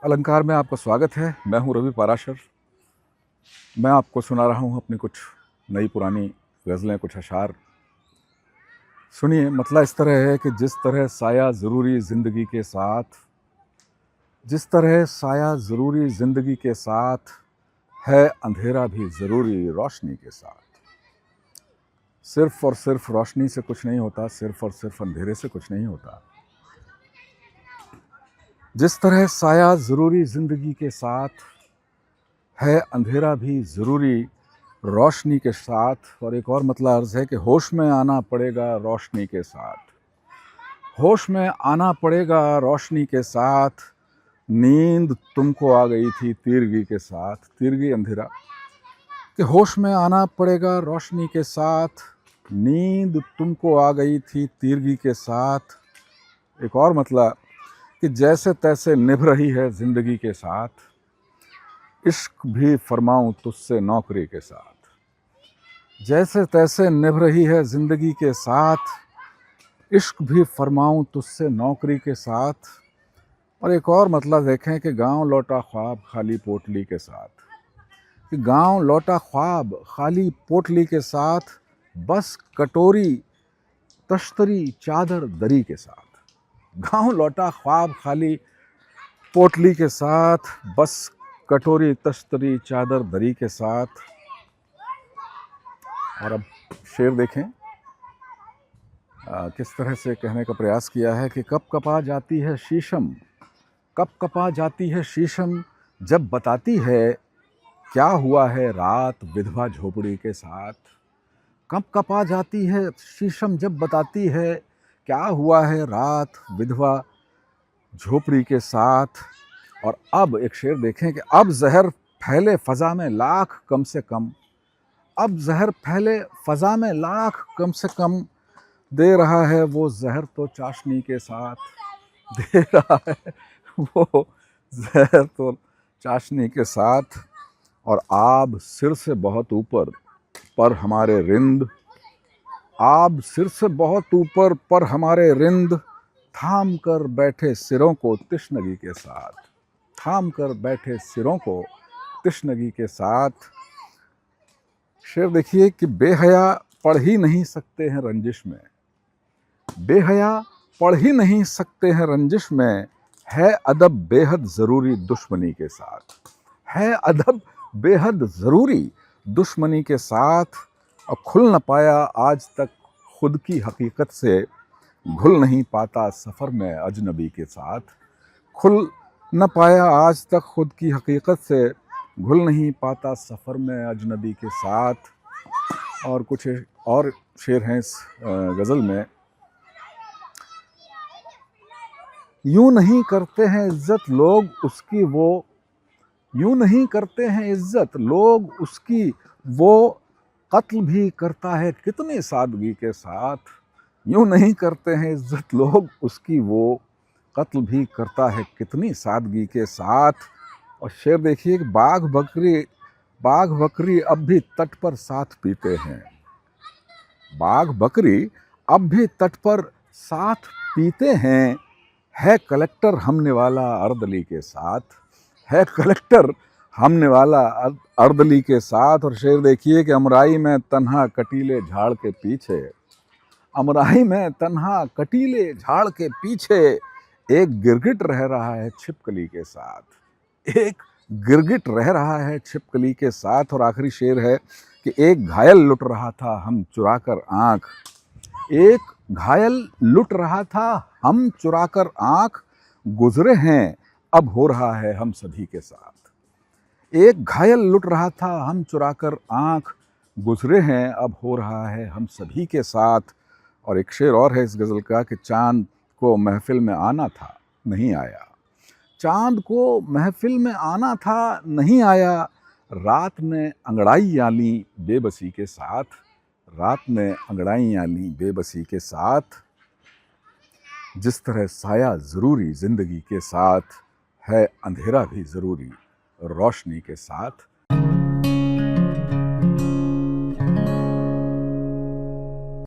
अलंकार में आपका स्वागत है। मैं हूं रवि पाराशर। मैं आपको सुना रहा हूं अपनी कुछ नई पुरानी गज़लें, कुछ अशार। सुनिए, मतला इस तरह है कि जिस तरह साया ज़रूरी ज़िंदगी के साथ, जिस तरह साया ज़रूरी ज़िंदगी के साथ है, अंधेरा भी ज़रूरी रोशनी के साथ। सिर्फ़ और सिर्फ रोशनी से कुछ नहीं होता, सिर्फ़ और सिर्फ अंधेरे से कुछ नहीं होता। जिस तरह साया ज़रूरी ज़िंदगी के साथ है, अंधेरा भी ज़रूरी रोशनी के साथ। और एक और मतलब अर्ज़ है कि होश में आना पड़ेगा रोशनी के साथ, होश में आना पड़ेगा रोशनी के साथ। नींद तुमको आ गई थी तीरगी के साथ, तीरगी अंधेरा, कि होश में आना पड़ेगा रोशनी के साथ। नींद तुमको आ गई थी तीरगी के साथ। एक और मतलब कि जैसे तैसे निभ रही है ज़िंदगी के साथ, इश्क भी फरमाऊं तुझसे नौकरी के साथ। जैसे तैसे निभ रही है ज़िंदगी के साथ, इश्क भी फरमाऊं तुझसे नौकरी के साथ। और एक और मतलब देखें कि गांव लौटा ख्वाब खाली पोटली के साथ, कि गांव लौटा ख्वाब खाली पोटली के साथ, बस कटोरी तश्तरी चादर दरी के साथ। गांव लौटा ख्वाब खाली पोटली के साथ, बस कटोरी तश्तरी चादर दरी के साथ। और अब शेर देखें किस तरह से कहने का प्रयास किया है कि कब कपा जाती है शीशम, कब कपा जाती है शीशम, जब बताती है क्या हुआ है रात विधवा झोपड़ी के साथ। कब कपा जाती है शीशम, जब बताती है क्या हुआ है रात विधवा झोपड़ी के साथ। और अब एक शेर देखें कि अब जहर फैले फ़ज़ा में लाख कम से कम, अब जहर फैले फ़ज़ा में लाख कम से कम, दे रहा है वो जहर तो चाशनी के साथ, दे रहा है वो जहर तो चाशनी के साथ। और आब सिर से बहुत ऊपर पर हमारे रिंद, आब सिर से बहुत ऊपर पर हमारे रिंद, थाम कर बैठे सिरों को तिश्नगी के साथ, थाम कर बैठे सिरों को तिश्नगी के साथ। शेर देखिए कि बेहया पढ़ ही नहीं सकते हैं रंजिश में, बेहया पढ़ ही नहीं सकते हैं रंजिश में, है अदब बेहद ज़रूरी दुश्मनी के साथ, है अदब बेहद ज़रूरी दुश्मनी के साथ। और खुल न पाया आज तक खुद की हकीकत से, घुल नहीं पाता सफ़र में अजनबी के साथ। खुल न पाया आज तक खुद की हकीकत से, घुल नहीं पाता सफ़र में अजनबी के साथ। और कुछ और शेर हैं इस गज़ल में। यूं नहीं करते हैं इज्जत लोग उसकी वो, यूं नहीं करते हैं इज्जत लोग उसकी वो, कत्ल भी करता है कितनी सादगी के साथ। यूं नहीं करते हैं इज्जत लोग उसकी वो, कत्ल भी करता है कितनी सादगी के साथ। और शेर देखिए कि बाघ बकरी अब भी तट पर साथ पीते हैं, बाघ बकरी अब भी तट पर साथ पीते हैं, है कलेक्टर हमने वाला अर्दली के साथ, है कलेक्टर हमने वाला अर्दली के साथ। और शेर देखिए कि अमराई में तन्हा कटीले झाड़ के पीछे, अमराई में तन्हा कटीले झाड़ के पीछे, एक गिरगिट रह रहा है छिपकली के साथ, एक गिरगिट रह रहा है छिपकली के साथ। और आखिरी शेर है कि एक घायल लुट रहा था हम चुराकर आँख, एक घायल लुट रहा था हम चुराकर आँख, गुजरे हैं अब हो रहा है हम सभी के साथ। एक घायल लुट रहा था हम चुराकर आँख, गुजरे हैं अब हो रहा है हम सभी के साथ। और एक शेर और है इस गज़ल का कि चाँद को महफिल में आना था नहीं आया, चाँद को महफिल में आना था नहीं आया, रात ने अंगड़ाइयाँ लीं बेबसी के साथ, रात ने अंगड़ाइयाँ लीं बेबसी के साथ। जिस तरह साया ज़रूरी ज़िंदगी के साथ है, अंधेरा भी ज़रूरी रोशनी के साथ।